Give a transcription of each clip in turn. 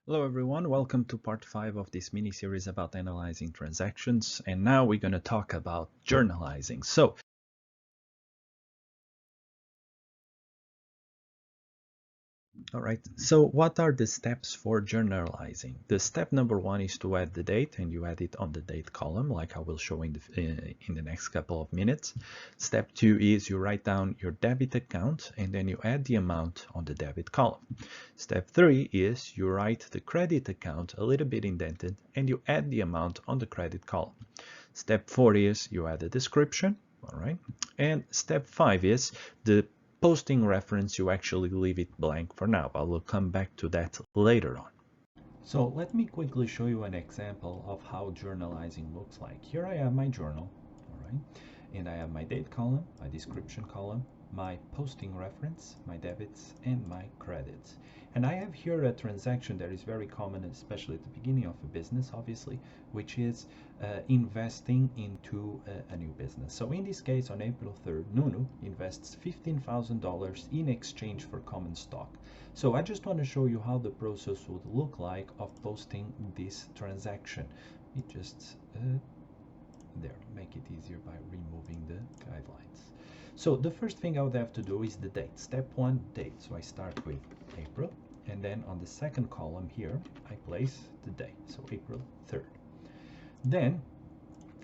Hello everyone, welcome to part 5 of this mini-series about analyzing transactions, and now we're going to talk about journalizing. So what are the steps for journalizing? The step number 1 is to add the date, and you add it on the date column, like I will show in the next couple of minutes. Step 2 is you write down your debit account, and then you add the amount on the debit column. Step 3 is you write the credit account a little bit indented, and you add the amount on the credit column. Step 4 is you add a description, all right? And step 5 is the posting reference, you actually leave it blank for now. I will come back to that later on. So let me quickly show you an example of how journalizing looks like. Here I have my journal, all right? And I have my date column, my description column, my posting reference, my debits, and my credits. And I have here a transaction that is very common, especially at the beginning of a business, obviously, which is investing into a new business. So in this case, on April 3rd, Nuno invests $15,000 in exchange for common stock. So I just want to show you how the process would look like of posting this transaction. It just make it easier by removing the guidelines. So the first thing I would have to do is the date. Step 1, date. So I start with April, and then on the second column here I place the date, so April 3rd. Then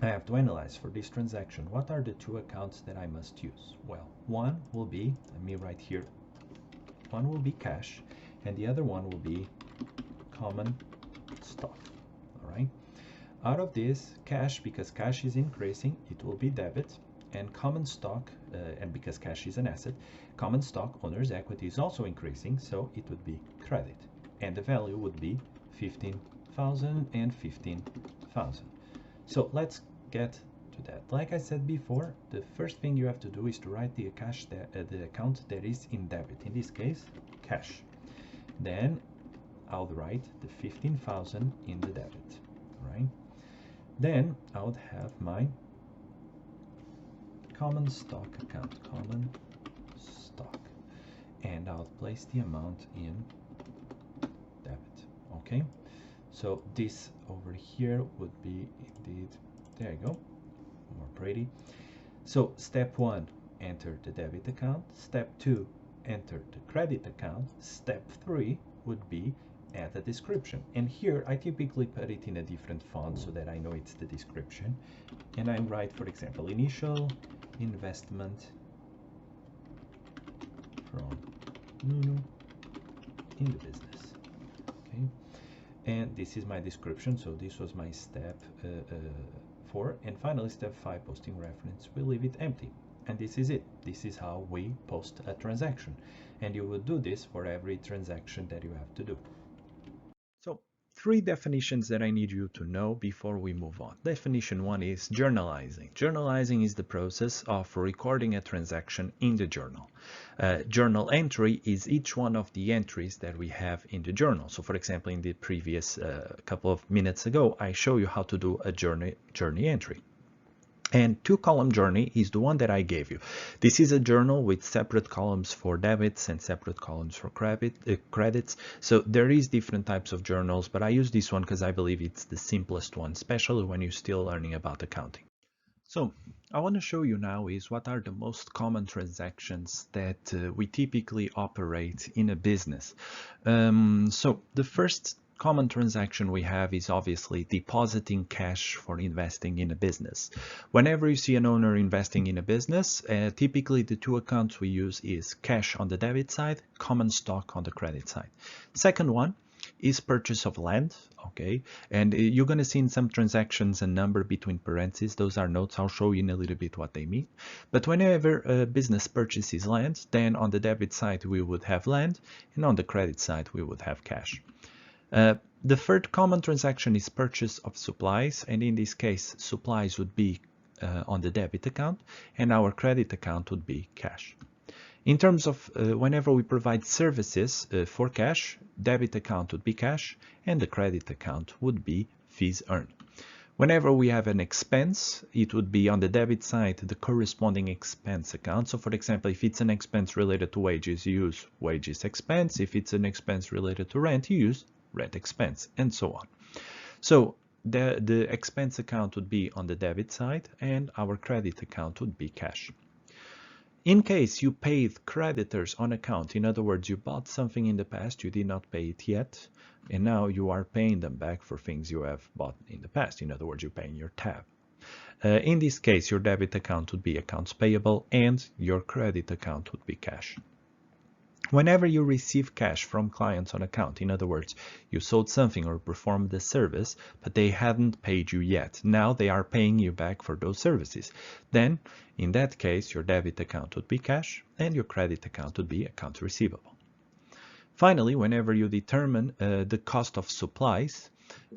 I have to analyze for this transaction what are the two accounts that I must use. Well, one will be, let me write here, one will be cash and the other one will be common stock. All right, out of this, cash, because cash is increasing, it will be debit, and common stock, and because cash is an asset, common stock owner's equity is also increasing, so it would be credit, and the value would be 15,000 and 15,000. So let's get to that. Like I said before, the first thing you have to do is to write the account that is in debit, in this case cash. Then I'll write the 15,000 in the debit, right? Then I would have my common stock account, common stock, and I'll place the amount in debit. Okay, so this over here would be indeed, there you go, more pretty. So step 1, enter the debit account. Step 2, enter the credit account. Step 3 would be add a description, and here I typically put it in a different font so that I know it's the description, and I write, for example, initial investment from Nuno in the business. Okay, and this is my description, so this was my step 4, and finally step 5, posting reference. We leave it empty, and this is it. This is how we post a transaction, and you would do this for every transaction that you have to do. So 3 definitions that I need you to know before we move on. Definition 1 is journalizing. Journalizing is the process of recording a transaction in the journal. Journal entry is each one of the entries that we have in the journal. So for example, in the previous couple of minutes ago, I show you how to do a journey entry. And 2-column journey is the one that I gave you. This is a journal with separate columns for debits and separate columns for credits. So there is different types of journals, but I use this one because I believe it's the simplest one, especially when you're still learning about accounting. So I want to show you now is what are the most common transactions that we typically operate in a business. So the first common transaction we have is obviously depositing cash for investing in a business. Whenever you see an owner investing in a business, typically the 2 accounts we use is cash on the debit side, common stock on the credit side. Second one is purchase of land, okay, and you're going to see in some transactions a number between parentheses. Those are notes. I'll show you in a little bit what they mean. But whenever a business purchases land, then on the debit side we would have land, and on the credit side we would have cash. The third common transaction is purchase of supplies, and in this case supplies would be on the debit account and our credit account would be cash. In terms of whenever we provide services for cash, debit account would be cash and the credit account would be fees earned. Whenever we have an expense, it would be on the debit side the corresponding expense account. So for example, if it's an expense related to wages, you use wages expense. If it's an expense related to rent, you use rent expense, and so on. So the expense account would be on the debit side and our credit account would be cash. In case you paid creditors on account, in other words, you bought something in the past, you did not pay it yet, and now you are paying them back for things you have bought in the past. In other words, you're paying your tab. In this case, your debit account would be accounts payable and your credit account would be cash. Whenever you receive cash from clients on account, in other words, you sold something or performed a service, but they hadn't paid you yet. Now they are paying you back for those services. Then, in that case, your debit account would be cash and your credit account would be accounts receivable. Finally, whenever you determine the cost of supplies,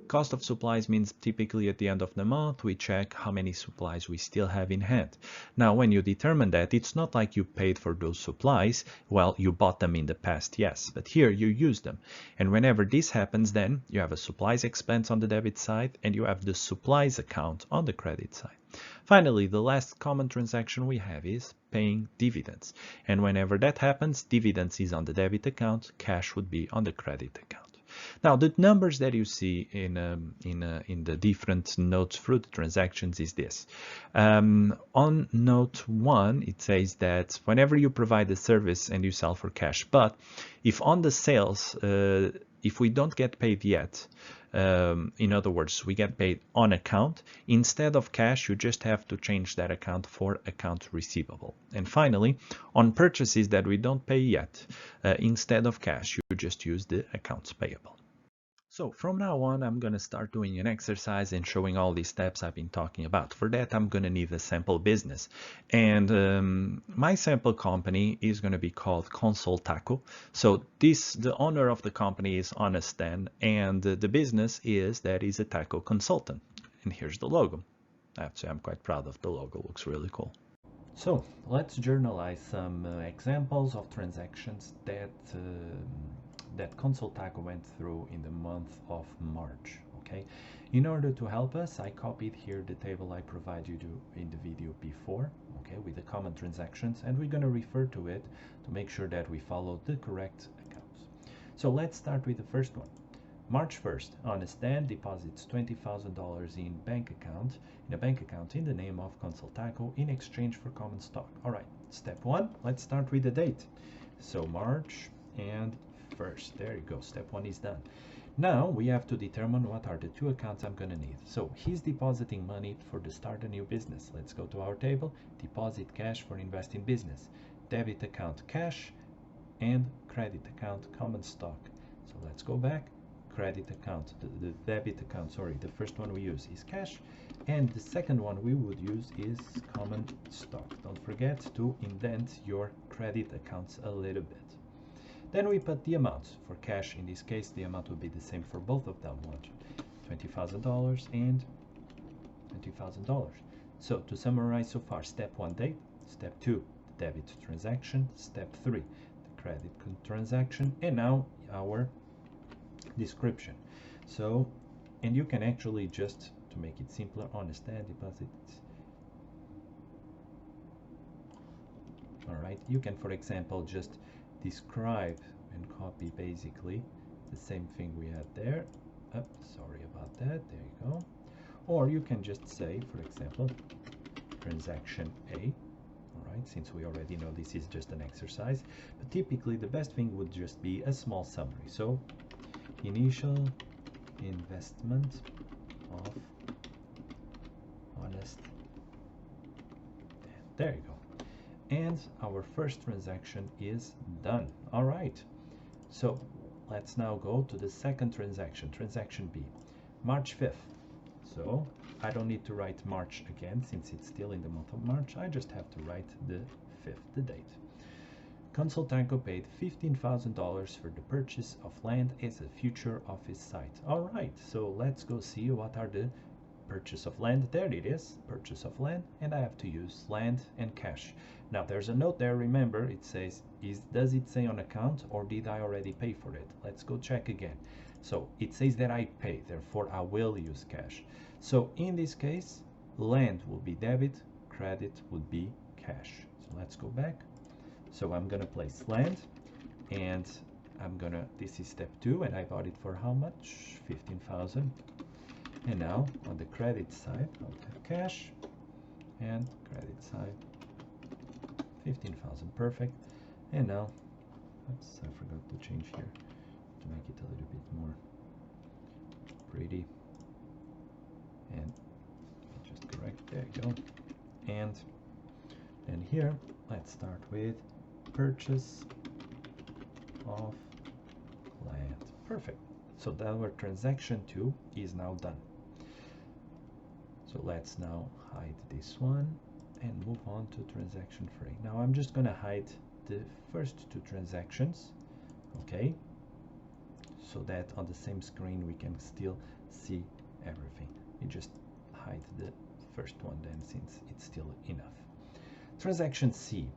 cost of supplies means typically at the end of the month we check how many supplies we still have in hand. Now when you determine that, it's not like you paid for those supplies. Well, you bought them in the past, yes, but here you use them, and whenever this happens, then you have a supplies expense on the debit side and you have the supplies account on the credit side. Finally, the last common transaction we have is paying dividends, and whenever that happens, dividends is on the debit account, cash would be on the credit account. Now, the numbers that you see in the different notes through the transactions is this. On note 1, it says that whenever you provide a service and you sell for cash, but if on the sales, if we don't get paid yet, in other words, we get paid on account, instead of cash, you just have to change that account for account receivable. And finally, on purchases that we don't pay yet, instead of cash, you just use the accounts payable. So from now on, I'm going to start doing an exercise and showing all these steps I've been talking about. For that, I'm going to need a sample business. And my sample company is going to be called Console Taco. So the owner of the company is Honest Dan, and the business is a taco consultant. And here's the logo. I have to say I'm quite proud of the logo. It looks really cool. So let's journalize some examples of transactions that Console Taco went through in the month of March. Okay, in order to help us, I copied here the table I provided you in the video before, okay, with the common transactions, and we're going to refer to it to make sure that we follow the correct accounts. So let's start with the first one. March 1st, Honest Dan deposits $20,000 in a bank account in the name of Console Taco in exchange for common stock. All right, step 1, let's start with the date. So March and 1st, there you go, step 1 is done. Now we have to determine what are the two accounts I'm going to need. So he's depositing money for the start a new business. Let's go to our table, deposit cash for invest in business, debit account cash, and credit account common stock. So let's go back, credit account, the debit account, sorry, the first one we use is cash, and the second one we would use is common stock. Don't forget to indent your credit accounts a little bit. Then we put the amounts. For cash, in this case, the amount would be the same for both of them, $20,000 and $20,000. So to summarize so far, step 1, date, step 2, the debit transaction, step 3, the credit transaction, and now our description. So, and you can actually just, to make it simpler, Honest Dan deposit. All right, you can, for example, just describe and copy basically the same thing we had there. Sorry about that, there you go. Or you can just say, for example, transaction A. All right, since we already know this is just an exercise, but typically the best thing would just be a small summary. So initial investment of Honest Dan. There you go. And our first transaction is done. All right, so let's now go to the second transaction, transaction B, March 5th. So I don't need to write March again since it's still in the month of March. I just have to write the 5th, the date. Console Taco paid $15,000 for the purchase of land as a future office site. All right, so let's go see what are the purchase of land. There it is, purchase of land, and I have to use land and cash. Now there's a note there, remember, it says, does it say on account or did I already pay for it? Let's go check again. So it says that I pay, therefore I will use cash. So in this case, land will be debit, credit would be cash. So let's go back. So I'm gonna place land, and this is step 2, and I bought it for how much? 15,000. And now on the credit side, I'll have cash, and credit side 15,000. Perfect. And now, oops, I forgot to change here to make it a little bit more pretty. And just correct, there you go. And then here, let's start with purchase of land. Perfect. So that our transaction 2 is now done. So let's now hide this one and move on to transaction 3. Now I'm just going to hide the first 2 transactions, okay, so that on the same screen we can still see everything. We just hide the first one then, since it's still enough. Transaction C,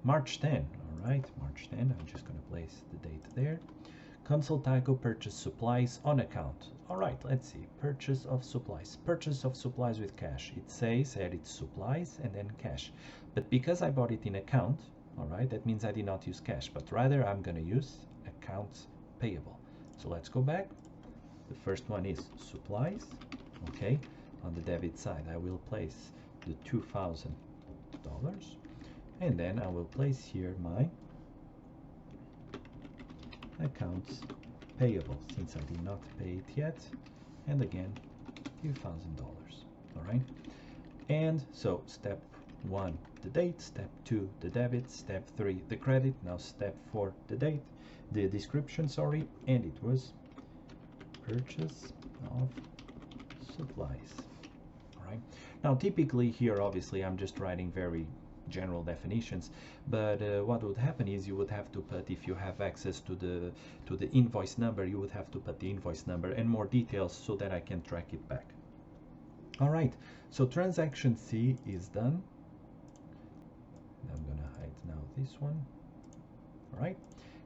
March 10. All right, March 10. I'm just going to place the date there. Consultaco purchase supplies on account. All right, let's see. Purchase of supplies. Purchase of supplies with cash. It says edit supplies and then cash. But because I bought it in account, all right, that means I did not use cash, but rather I'm going to use accounts payable. So let's go back. The first one is supplies. Okay, on the debit side, I will place the $2,000. And then I will place here my accounts payable, since I did not pay it yet, and again $2,000. All right, and so step 1 the date, step 2 the debit, step 3 the credit, now step 4 the date, the description, sorry, and it was purchase of supplies. All right, now typically here obviously I'm just writing very general definitions, but what would happen is you would have to put, if you have access to the invoice number, you would have to put the invoice number and more details so that I can track it back. All right, so transaction C is done. I'm gonna hide now this one. All right,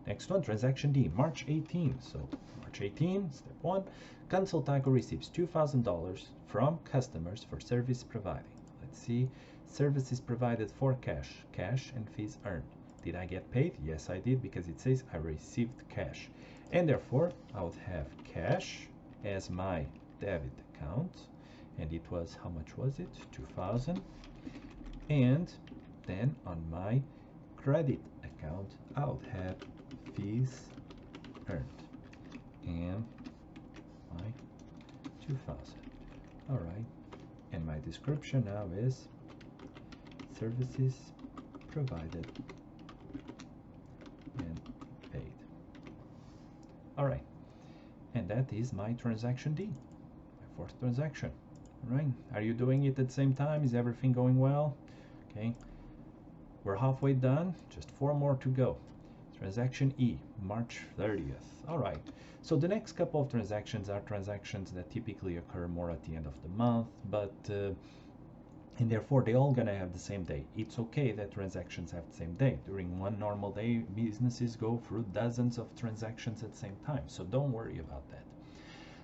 next one, transaction D, March 18. So March 18, step 1, Consultaco receives $2,000 from customers for service providing. Let's see. Services provided for cash, cash and fees earned. Did I get paid? Yes, I did, because it says I received cash. And therefore, I would have cash as my debit account. And it was, how much was it? 2,000. And then on my credit account, I would have fees earned. And my 2,000. All right. And my description now is services provided and paid. All right, and that is my transaction D, my fourth transaction. All right, are you doing it at the same time? Is everything going well? Okay, we're halfway done, just 4 more to go. Transaction E, March 30th. All right, so the next couple of transactions are transactions that typically occur more at the end of the month, but and therefore they're all gonna have the same day. It's okay that transactions have the same day. During one normal day, businesses go through dozens of transactions at the same time, so don't worry about that.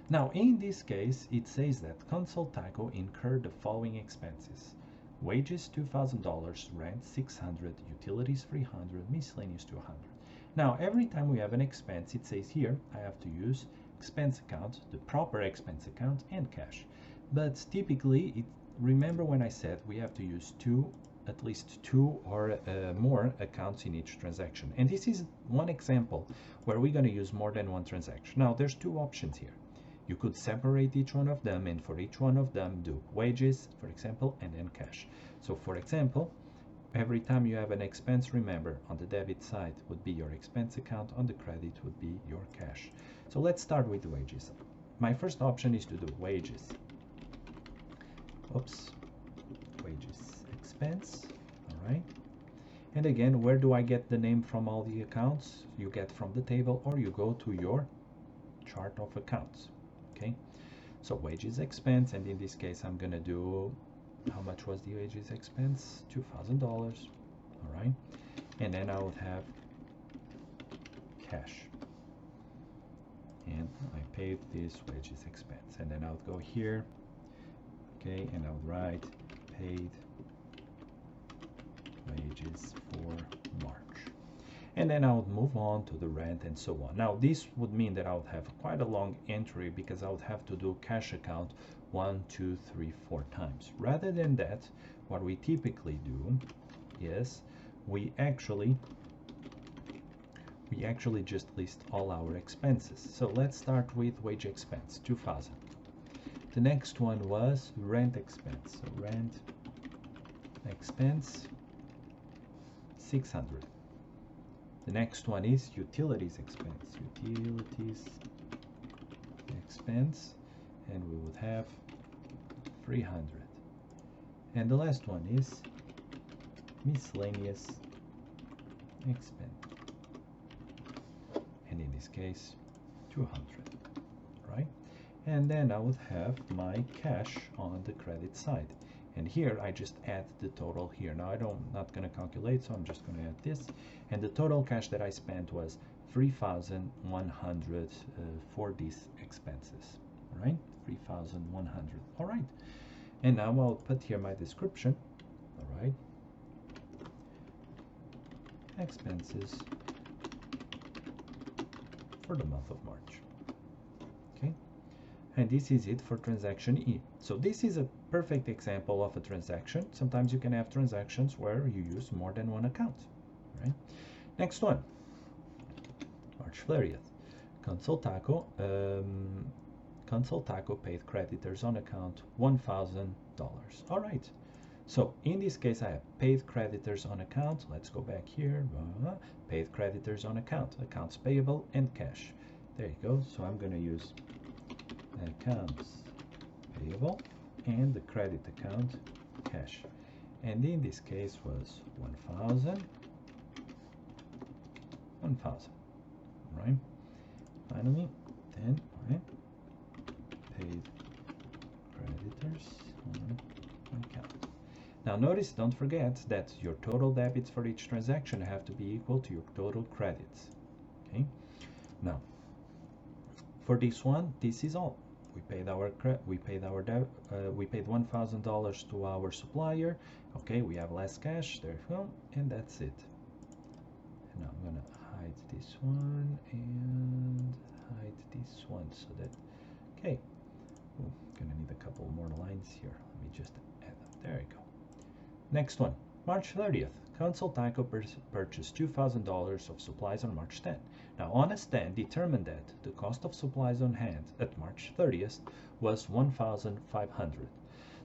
Now in this case, it says that Consultaco incurred the following expenses: wages $2,000, rent $600, utilities $300, miscellaneous $200. Now every time we have an expense, it says here I have to use expense account, the proper expense account, and cash. But typically, remember when I said we have to use at least two or more accounts in each transaction. And this is one example where we're going to use more than one transaction. Now there's 2 options here. You could separate each one of them, and for each one of them do wages, for example, and then cash. So for example, every time you have an expense, remember on the debit side would be your expense account, on the credit would be your cash. So let's start with wages. My first option is to do wages. Oops, wages expense. All right, and again, where do I get the name from all the accounts? You get from the table, or you go to your chart of accounts. Okay, so wages expense, and in this case I'm gonna do, how much was the wages expense? $2,000. All right, and then I would have cash, and I paid this wages expense, and then I would go here. Okay, and I'll write paid wages for March. and then I would move on to the rent and so on. Now this would mean that I would have quite a long entry because I would have to do cash account 1, 2, 3, 4 times. Rather than that, what we typically do is we actually just list all our expenses. So let's start with wage expense, 2000. The next one was rent expense. So rent expense, 600. The next one is utilities expense. Utilities expense, and we would have 300. And the last one is miscellaneous expense, and in this case 200, right? And then I would have my cash on the credit side, and here I just add the total here. Now I'm not going to calculate, so I'm just going to add this, and the total cash that I spent was 3,100 for these expenses, right? 3,100. All right, and now I'll put here my description. All right, expenses for the month of March. Okay, and this is it for transaction E. So this is a perfect example of a transaction. Sometimes you can have transactions where you use more than one account, right? Next one, March 30th. Consul Taco paid creditors on account $1,000. All right. So in this case, I have paid creditors on account. Let's go back here. Paid creditors on account, accounts payable and cash. There you go. So I'm going to use accounts payable and the credit account cash. And in this case was 1,000. Right? Finally, then, right? Paid creditors on account. Now notice, don't forget that your total debits for each transaction have to be equal to your total credits. Okay. Now, for this one, this is all. We paid $1,000 to our supplier. Okay, we have less cash. There you go, and that's it. And now I'm gonna hide this one and hide this one so that. Okay. Ooh, gonna need a couple more lines here. Let me just add them. There you go. Next one, March 30th. Consul Taco purchased $2,000 of supplies on March 10th. Now, Honest Dan determined that the cost of supplies on hand at March 30th was $1,500.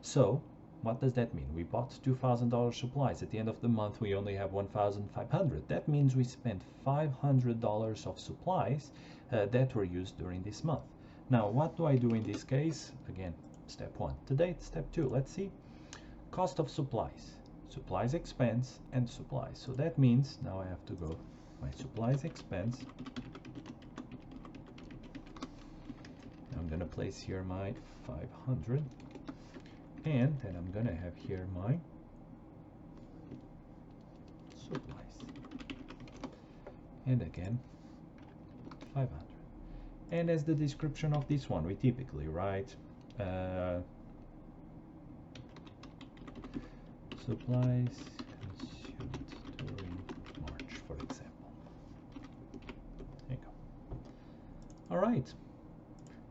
So, what does that mean? We bought $2,000 supplies. At the end of the month, we only have $1,500. That means we spent $500 of supplies that were used during this month. Now, what do I do in this case? Again, step 1 to date. Step 2, let's see. Cost of supplies, supplies expense, and supplies. So that means now I have to go my supplies expense. I'm going to place here my 500, and then I'm going to have here my supplies, and again 500. And as the description of this one, we typically write supplies consumed during March, for example. There you go. All right.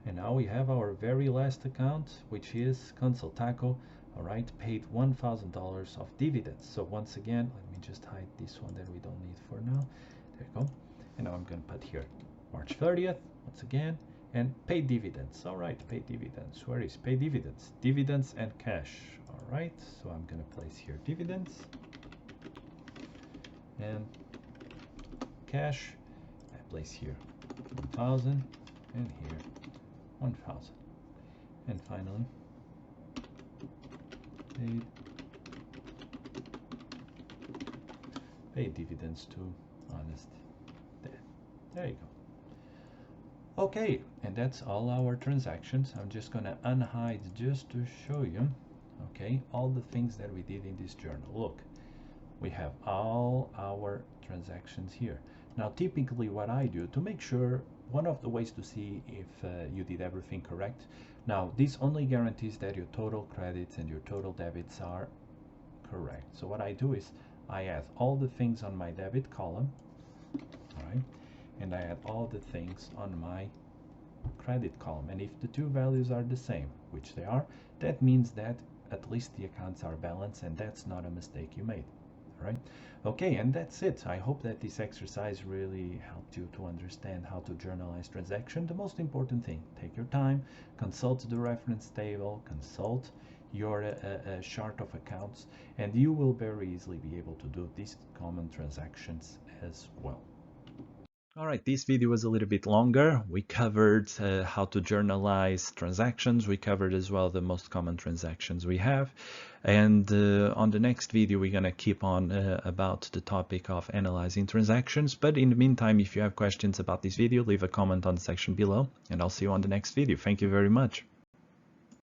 And now we have our very last account, which is Consul Taco. All right, paid $1,000 of dividends. So once again, let me just hide this one that we don't need for now. There you go. And now I'm going to put here March 30th, once again, and paid dividends. All right, paid dividends. Where is paid dividends? Dividends and cash. All right, so I'm going to place here dividends and cash. I place here 1,000 and here 1,000. And finally, paid dividends to Honest Dan. There you go. Okay, and that's all our transactions. I'm just gonna unhide just to show you, okay, all the things that we did in this journal. Look, we have all our transactions here. Now, typically what I do to make sure, one of the ways to see if you did everything correct. Now, this only guarantees that your total credits and your total debits are correct. So what I do is I add all the things on my debit column, right? And I add all the things on my credit column. And if the two values are the same, which they are, that means that at least the accounts are balanced and that's not a mistake you made. All right. Okay, and that's it. I hope that this exercise really helped you to understand how to journalize transaction. The most important thing, take your time, consult the reference table, consult your chart of accounts, and you will very easily be able to do these common transactions as well. All right, this video was a little bit longer. We covered how to journalize transactions. We covered as well the most common transactions we have. And on the next video, we're going to keep on about the topic of analyzing transactions. But in the meantime, if you have questions about this video, leave a comment on the section below, and I'll see you on the next video. Thank you very much.